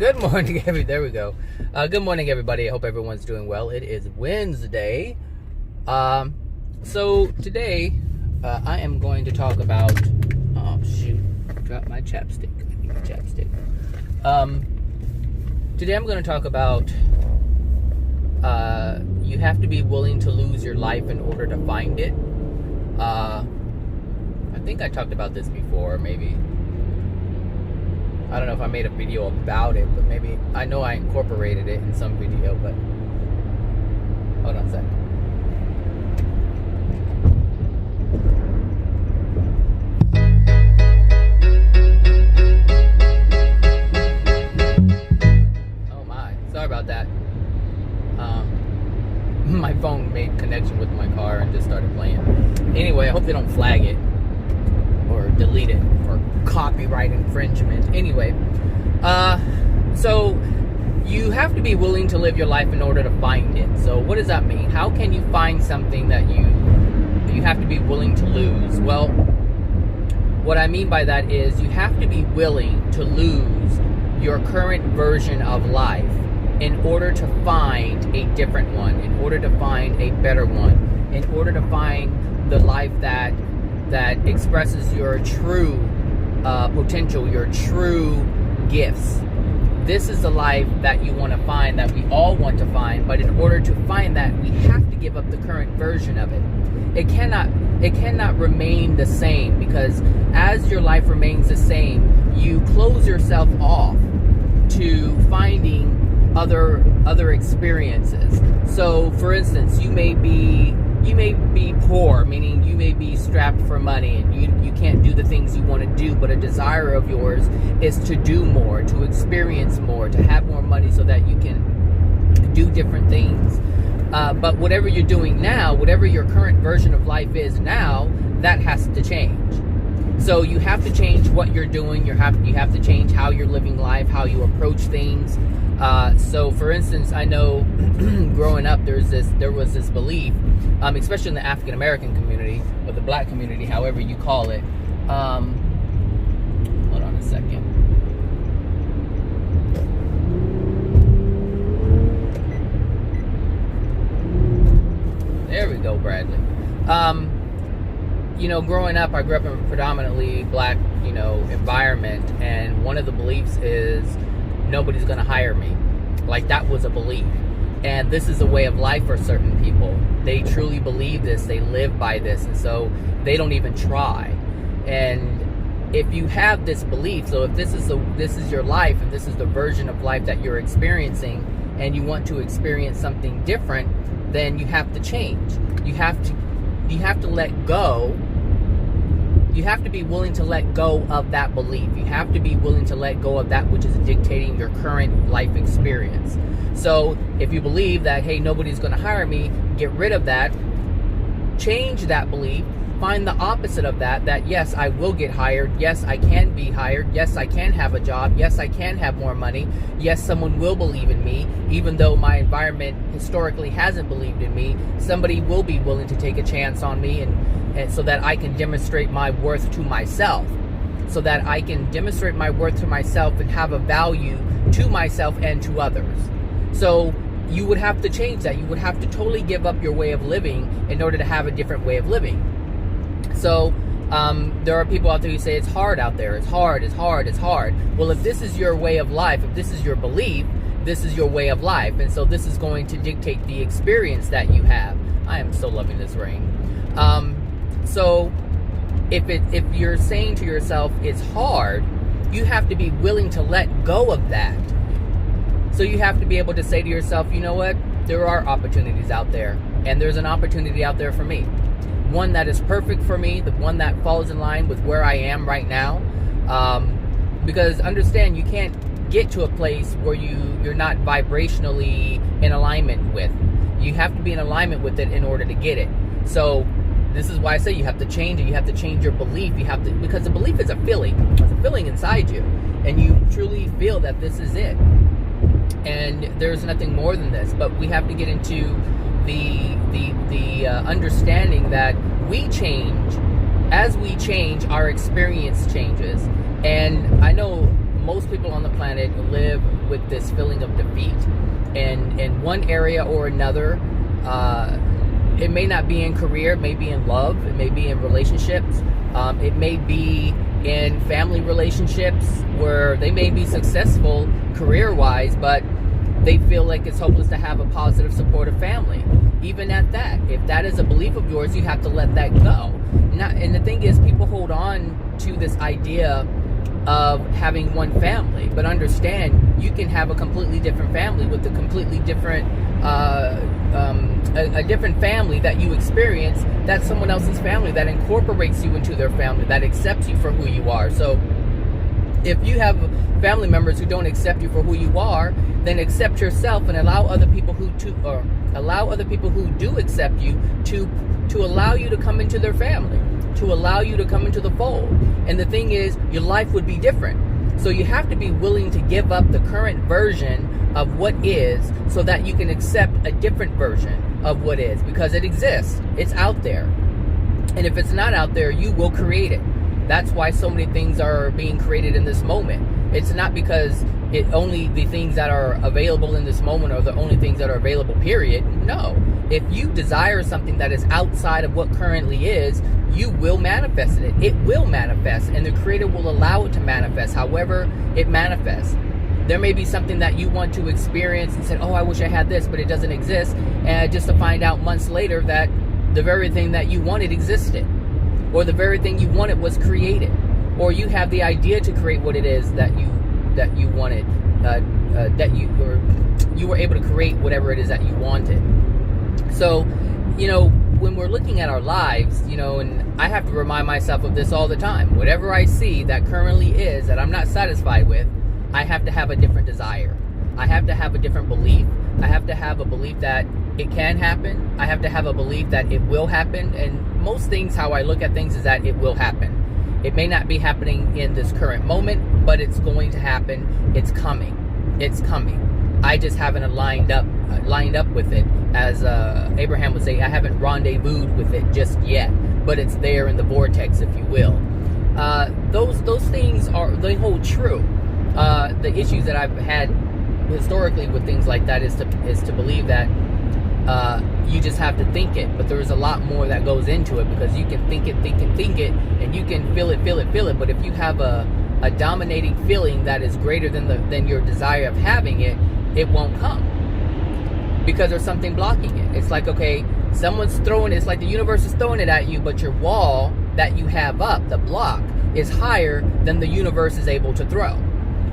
Good morning, there we go. Good morning, everybody. I hope everyone's doing well. It is Wednesday. So today, I am going to talk about. Oh shoot! Dropped my chapstick. I need my chapstick. Today I'm going to talk about. You have to be willing to lose your life in order to find it. I think I talked about this before, maybe. I don't know if I made a video about it, but maybe, I know I incorporated it in some video, but hold on a sec. Oh my, sorry about that. My phone made connection with my car and just started playing. Anyway, I hope they don't flag it or delete it for copyright infringement. Anyway, so you have to be willing to live your life in order to find it. So what does that mean? How can you find something that you have to be willing to lose? Well, what I mean by that is you have to be willing to lose your current version of life in order to find a different one, in order to find a better one, in order to find the life that expresses your true potential, your true gifts. This is the life that you want to find, that we all want to find, but in order to find that, we have to give up the current version of it. It cannot remain the same, because as your life remains the same, you close yourself off to finding other experiences. So for instance, you may be poor, meaning you may be strapped for money and you can't do the things you want to do, but a desire of yours is to do more, to experience more, to have more money so that you can do different things. But whatever you're doing now, whatever your current version of life is now, that has to change. So you have to change what you're doing. You have to change how you're living life, how you approach things. So for instance, I know growing up there was this belief, especially in the African American community or the black community, however you call it. Hold on a second. There we go, Bradley. Growing up, I grew up in a predominantly black, environment, and one of the beliefs is nobody's going to hire me. Like, that was a belief. And this is a way of life for certain people. They truly believe this, they live by this, and so they don't even try. And if you have this belief, so if this is your life, and this is the version of life that you're experiencing, and you want to experience something different, then you have to change. You have to let go. You have to be willing to let go of that belief. You have to be willing to let go of that which is dictating your current life experience. So if you believe that, hey, nobody's going to hire me, get rid of that. Change that belief. Find the opposite of that yes, I will get hired. Yes, I can be hired. Yes, I can have a job. Yes, I can have more money. Yes, someone will believe in me. Even though my environment historically hasn't believed in me, somebody will be willing to take a chance on me, and so that I can demonstrate my worth to myself. So that I can demonstrate my worth to myself and have a value to myself and to others. So you would have to change that. You would have to totally give up your way of living in order to have a different way of living. So there are people out there who say it's hard out there. It's hard. Well, if this is your way of life, if this is your belief, this is your way of life. And so this is going to dictate the experience that you have. I am so loving this rain. So if you're saying to yourself it's hard, you have to be willing to let go of that. So you have to be able to say to yourself, you know what? There are opportunities out there, and there's an opportunity out there for me. One that is perfect for me, the one that falls in line with where I am right now. Because understand, you can't get to a place where you're not vibrationally in alignment with. You have to be in alignment with it in order to get it. So this is why I say you have to change it. You have to change your belief. You have to, because the belief is a feeling. It's a feeling inside you, and you truly feel that this is it. And there's nothing more than this. But we have to get into the understanding that we change. As we change, our experience changes. And I know most people on the planet live with this feeling of defeat in one area or another. It may not be in career, it may be in love, it may be in relationships, it may be in family relationships where they may be successful career-wise, but they feel like it's hopeless to have a positive, supportive family. Even at that, if that is a belief of yours, you have to let that go. And the thing is, people hold on to this idea of having one family, but understand you can have a completely different family with a completely different a different family that you experience, that's someone else's family, that incorporates you into their family, that accepts you for who you are. So if you have family members who don't accept you for who you are, then accept yourself and allow other people who do accept you to allow you to come into their family, to allow you to come into the fold. And the thing is, your life would be different. So you have to be willing to give up the current version of what is so that you can accept a different version of what is, because it exists. It's out there. And if it's not out there, you will create it. That's why so many things are being created in this moment. It's not because only the things that are available in this moment are the only things that are available, period. No. If you desire something that is outside of what currently is, you will manifest it. It will manifest, and the Creator will allow it to manifest however it manifests. There may be something that you want to experience and say, oh, I wish I had this, but it doesn't exist. And just to find out months later that the very thing that you wanted existed, or the very thing you wanted was created, or you have the idea to create what it is that you wanted, that you were able to create whatever it is that you wanted. So, when we're looking at our lives, and I have to remind myself of this all the time. Whatever I see that currently is that I'm not satisfied with, I have to have a different desire. I have to have a different belief. I have to have a belief that it can happen. I have to have a belief that it will happen. And most things, how I look at things is that it will happen. It may not be happening in this current moment, but it's going to happen. It's coming. It's coming. I just haven't lined up with it. As Abraham would say, I haven't rendezvoused with it just yet, but it's there in the vortex, if you will. Those things they hold true. The issues that I've had historically with things like that is to believe that you just have to think it, but there's a lot more that goes into it, because you can think it, and you can feel it. But if you have a dominating feeling that is greater than your desire of having it, it won't come, because there's something blocking it. It's like, okay, someone's throwing it. It's like the universe is throwing it at you, but your wall that you have up, the block, is higher than the universe is able to throw.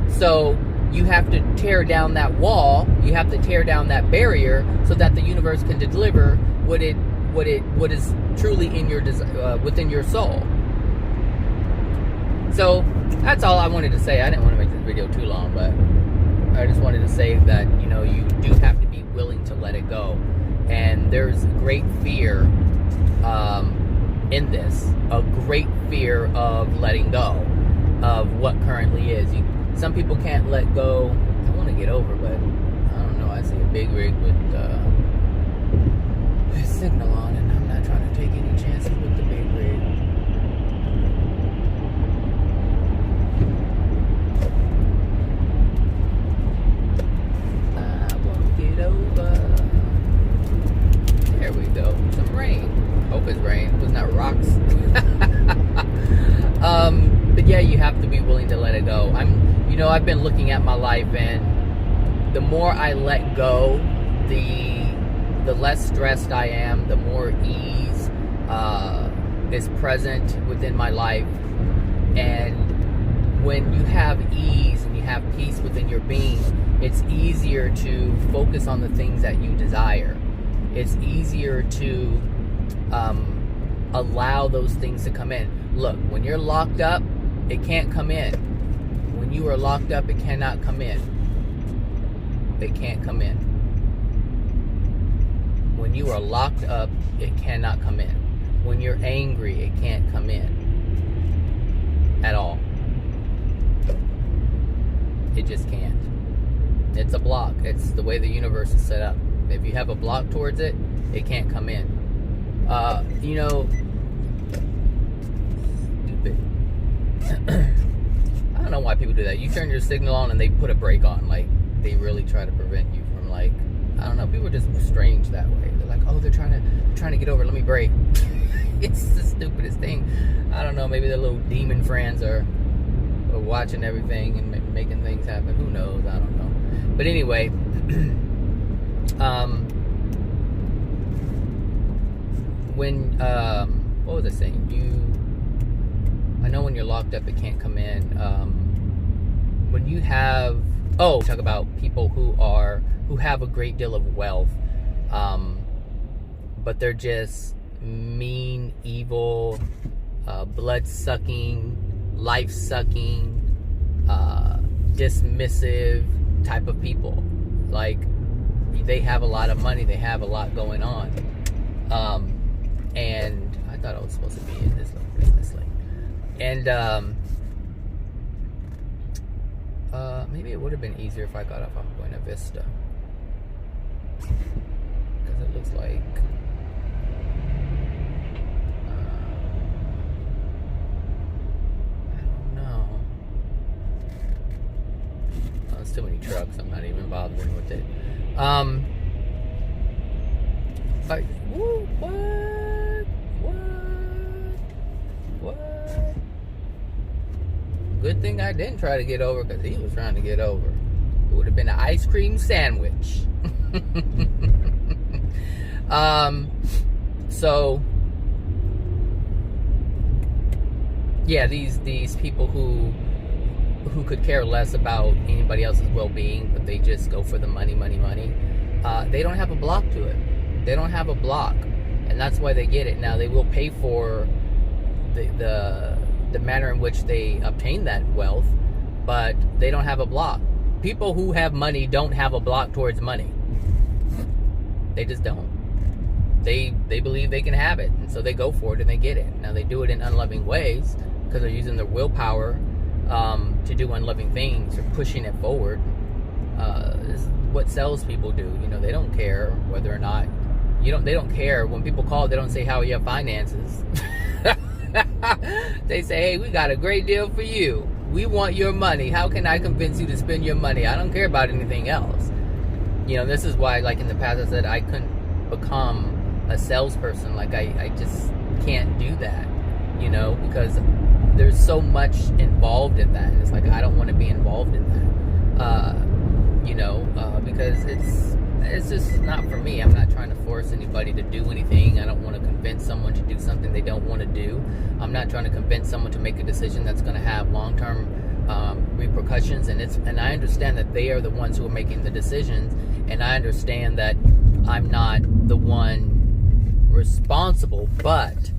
So you have to tear down that wall. You have to tear down that barrier so that the universe can deliver what is truly in your within your soul. So that's all I wanted to say. I didn't want to make this video too long, but I just wanted to say that you do have to be willing to let it go. And there's great fear in this, a great fear of letting go of what currently is. Some people can't let go. I want to get over, but I don't know. I see a big rig with signal on, and I'm not trying to take any chances with the big rig. I won't get over. There we go. Some rain. Hope it's rain. It was not rocks. But yeah, you have to be willing to let it go. I've been looking at my life, and the more I let go, the less stressed I am, the more ease is present within my life. And when you have ease and you have peace within your being, it's easier to focus on the things that you desire. It's easier to allow those things to come in. Look, when you're locked up, it can't come in. When you are locked up, it cannot come in. It can't come in. When you are locked up, it cannot come in. When you're angry, it can't come in at all. It just can't. It's a block. It's the way the universe is set up. If you have a block towards it, it can't come in. Stupid. I don't know why people do that. You turn your signal on and they put a brake on. Like, they really try to prevent you from, like, I don't know, people are just strange that way. They're like, oh, they're trying to get over, let me break. It's the stupidest thing. I don't know, maybe their little demon friends are watching everything and making things happen. Who knows? I don't know. But anyway, when what was I saying? I know when you're locked up, it can't come in. When you have talk about people who have a great deal of wealth, but they're just mean, evil, blood-sucking, life-sucking, dismissive type of people. Like, they have a lot of money, they have a lot going on. And I thought I was supposed to be in this little business lane. And maybe it would have been easier if I got off on Buena Vista, because it looks like there's too many trucks. I'm not even bothering with it. Like, what? Good thing I didn't try to get over, because he was trying to get over. It would have been an ice cream sandwich. So yeah, these people who could care less about anybody else's well-being, but they just go for the money. They don't have a block to it. They don't have a block, and that's why they get it. Now, they will pay for the manner in which they obtain that wealth, but they don't have a block. People who have money don't have a block towards money. They just don't. They believe they can have it, and so they go for it and they get it. Now, they do it in unloving ways because they're using their willpower to do unloving things or pushing it forward. This is what salespeople do. You know, they don't care whether or not they don't care when people call. They don't say, how are your finances? They say, hey, we got a great deal for you. We want your money. How can I convince you to spend your money? I don't care about anything else. You know, this is why, like in the past, I said I couldn't become a salesperson. Like, I just can't do that, you know, because there's so much involved in that. It's like, I don't want to be involved in that, you know, because it's just not for me. I'm not trying to force anybody to do anything. I don't want to convince someone to do something they don't want to do. I'm not trying to convince someone to make a decision that's going to have long-term repercussions. And I understand that they are the ones who are making the decisions, and I understand that I'm not the one responsible. But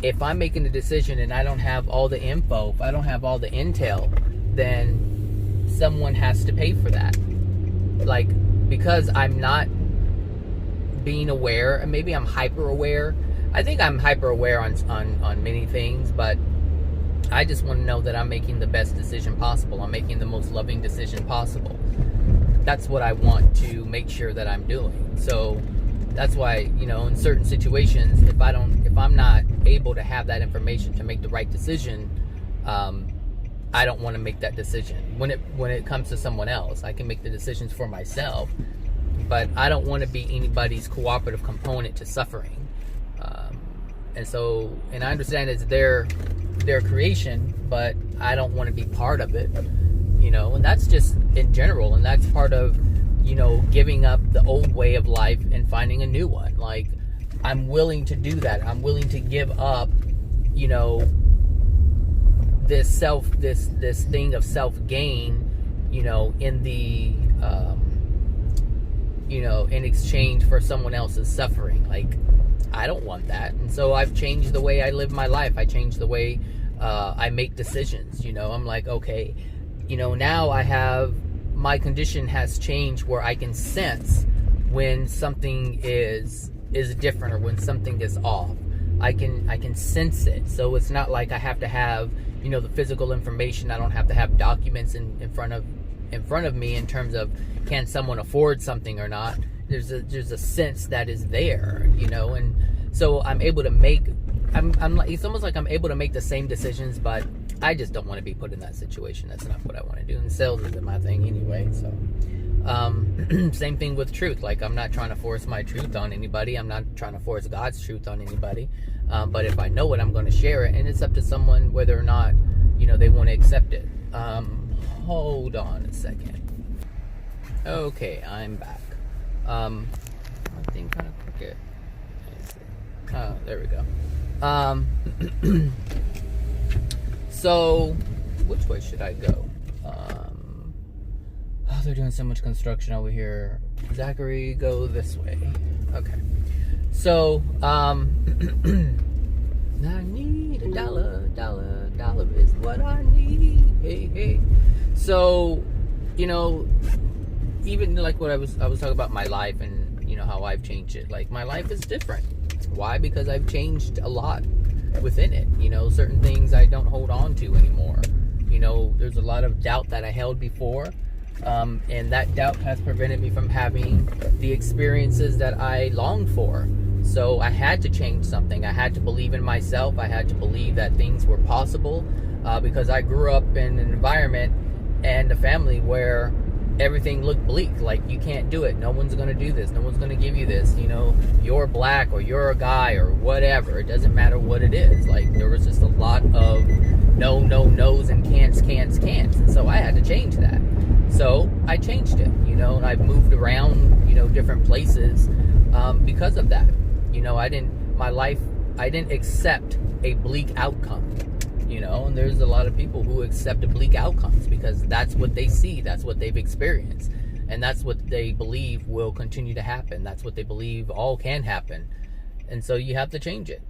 if I'm making a decision and I don't have all the info, if I don't have all the intel, then someone has to pay for that. Like, because I'm not being aware, and maybe I'm hyper aware. I think I'm hyper aware on many things, but I just want to know that I'm making the best decision possible. I'm making the most loving decision possible. That's what I want to make sure that I'm doing. So that's why, you know, in certain situations, if I'm not able to have that information to make the right decision, I don't want to make that decision. When it comes to someone else, I can make the decisions for myself, but I don't want to be anybody's cooperative component to suffering. And I understand it's their creation, but I don't want to be part of it, you know. And that's just in general, and that's part of, you know, giving up the old way of life and finding a new one. Like, I'm willing to do that. I'm willing to give up, you know, this thing of self-gain, you know, in the you know, in exchange for someone else's suffering. Like, I don't want that. And so I've changed the way I live my life. I changed the way I make decisions. You know, I'm like, okay, you know, now my condition has changed where I can sense when something is different or when something is off. I can sense it. So it's not like I have to have, you know, the physical information. I don't have to have documents in front of me in terms of, can someone afford something or not. There's a sense that is there, you know. And so I'm able to make, it's almost like I'm able to make the same decisions, but I just don't want to be put in that situation. That's not what I want to do. And sales isn't my thing anyway. So, same thing with truth. Like, I'm not trying to force my truth on anybody. I'm not trying to force God's truth on anybody. But if I know it, I'm going to share it. And it's up to someone whether or not, they want to accept it. Hold on a second. Okay, I'm back. My thing kind of crooked. Oh, there we go. So, which way should I go? They're doing so much construction over here. Zachary, go this way. Okay. So, I need a dollar is what I need. Hey. So, even like what I was talking about my life and, how I've changed it. Like, my life is different. Why? Because I've changed a lot within it. Certain things I don't hold on to anymore. There's a lot of doubt that I held before. And that doubt has prevented me from having the experiences that I longed for. So I had to change something. I had to believe in myself. I had to believe that things were possible, because I grew up in an environment and a family where everything looked bleak. Like, you can't do it. No one's going to do this. No one's going to give you this. You're black or you're a guy or whatever. It doesn't matter what it is. Like, there was just a lot of no's and can'ts. And so I had to change that. So I changed it, and I've moved around, different places, because of that. I didn't accept a bleak outcome, and there's a lot of people who accept bleak outcomes because that's what they see, that's what they've experienced, and that's what they believe will continue to happen. That's what they believe all can happen. And so you have to change it,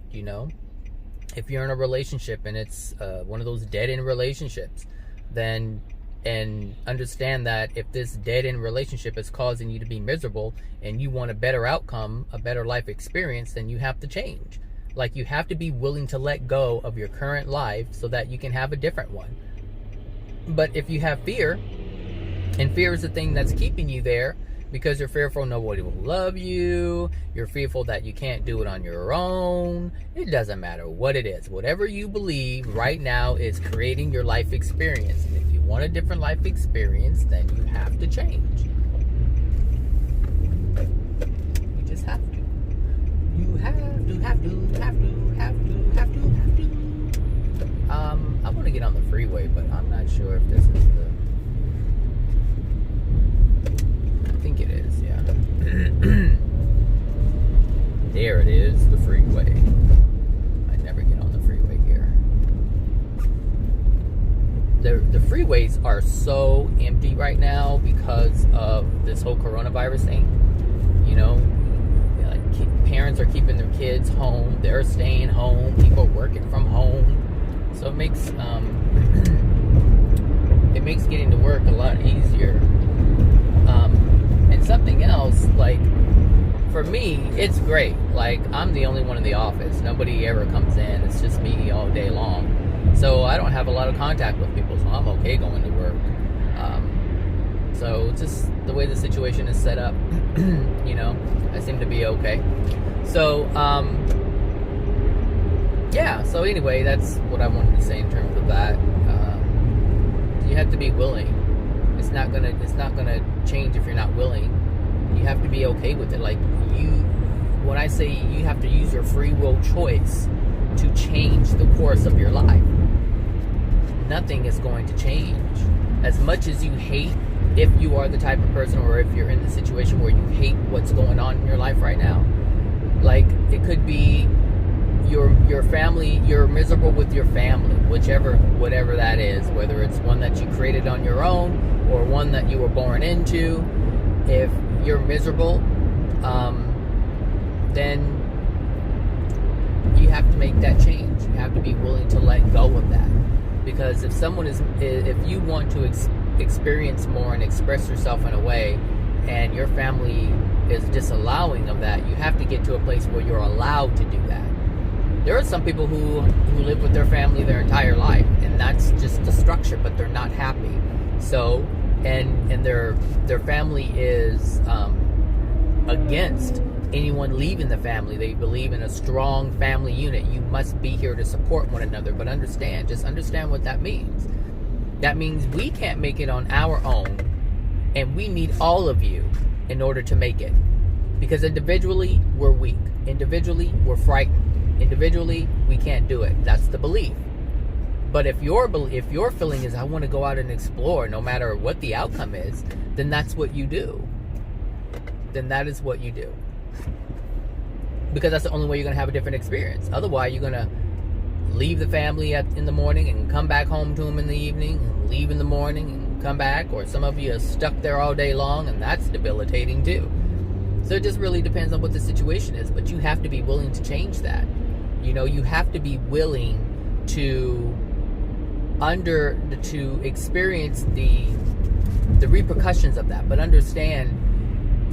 If you're in a relationship and it's one of those dead-end relationships, then and understand that if this dead-end relationship is causing you to be miserable and you want a better outcome, a better life experience, then you have to change. Like, you have to be willing to let go of your current life so that you can have a different one. But if you have fear, and fear is the thing that's keeping you there because you're fearful nobody will love you, you're fearful that you can't do it on your own, it doesn't matter what it is. Whatever you believe right now is creating your life experience. And if you want a different life experience, then you have to change. You just have to. You have to. I want to get on the freeway, but I'm not sure if this is the... I think it is, yeah. There it is, the freeway. I never get on the freeway here. The freeways are so empty right now because of this whole coronavirus thing. Parents are keeping their kids home. They're staying home. People are working from home. So it makes getting to work a lot easier. And something else, like, for me, it's great. Like, I'm the only one in the office. Nobody ever comes in. It's just me all day long. So I don't have a lot of contact with people, so I'm okay going to work. So just the way the situation is set up, I seem to be okay. So, yeah, so anyway, that's what I wanted to say in terms of that. You have to be willing. It's not gonna change if you're not willing. You have to be okay with it. Like, when I say you have to use your free will choice to change the course of your life, nothing is going to change. As much as you hate, if you are the type of person, or if you're in the situation where you hate what's going on in your life right now, like, it could be your family, you're miserable with your family, whatever that is, whether it's one that you created on your own or one that you were born into. If you're miserable, then you have to make that change. You have to be willing to let go of that, because if you want to experience more and express yourself in a way, and your family is disallowing of that, you have to get to a place where you're allowed to do that. There are some people who live with their family their entire life, and that's just the structure, but they're not happy. So, and their family is against anyone leaving the family. They believe in a strong family unit. You must be here to support one another. But just understand what that means. That means we can't make it on our own, and we need all of you in order to make it. Because individually, we're weak. Individually, we're frightened. Individually, we can't do it. That's the belief. But if your feeling is, I want to go out and explore no matter what the outcome is, then that's what you do. Then that is what you do. Because that's the only way you're going to have a different experience. Otherwise, you're going to leave the family in the morning and come back home to them in the evening, and leave in the morning and come back. Or some of you are stuck there all day long, and that's debilitating too. So it just really depends on what the situation is. But you have to be willing to change that. You have to be willing to experience the repercussions of that. But understand,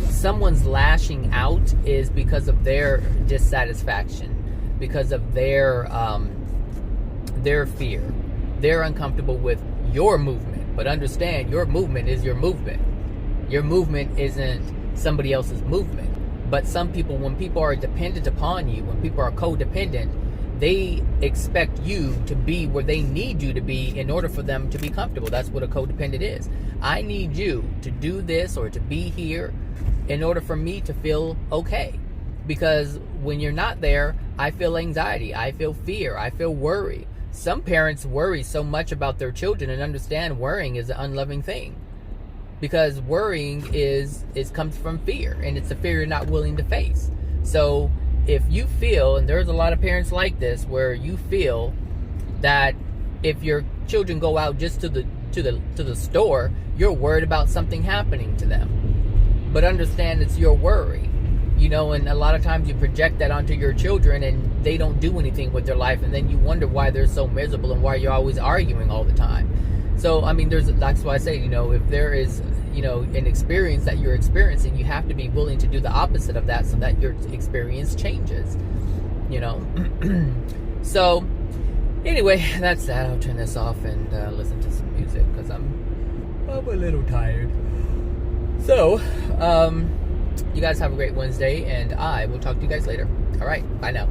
someone's lashing out is because of their dissatisfaction, because of their fear. They're uncomfortable with your movement. But understand, your movement is your movement. Your movement isn't somebody else's movement. But some people, when people are dependent upon you, when people are codependent, they expect you to be where they need you to be in order for them to be comfortable. That's what a codependent is. I need you to do this or to be here in order for me to feel okay. Because when you're not there, I feel anxiety, I feel fear, I feel worry. Some parents worry so much about their children, and understand worrying is an unloving thing. Because worrying comes from fear, and it's a fear you're not willing to face. So if you feel, and there's a lot of parents like this, where you feel that if your children go out just to the store, you're worried about something happening to them. But understand, it's your worry. And a lot of times you project that onto your children, and they don't do anything with their life, and then you wonder why they're so miserable and why you're always arguing all the time. So, that's why I say, if there is, an experience that you're experiencing, you have to be willing to do the opposite of that so that your experience changes, So, anyway, that's that. I'll turn this off and listen to some music because I'm a little tired. So, you guys have a great Wednesday, and I will talk to you guys later. All right, bye now.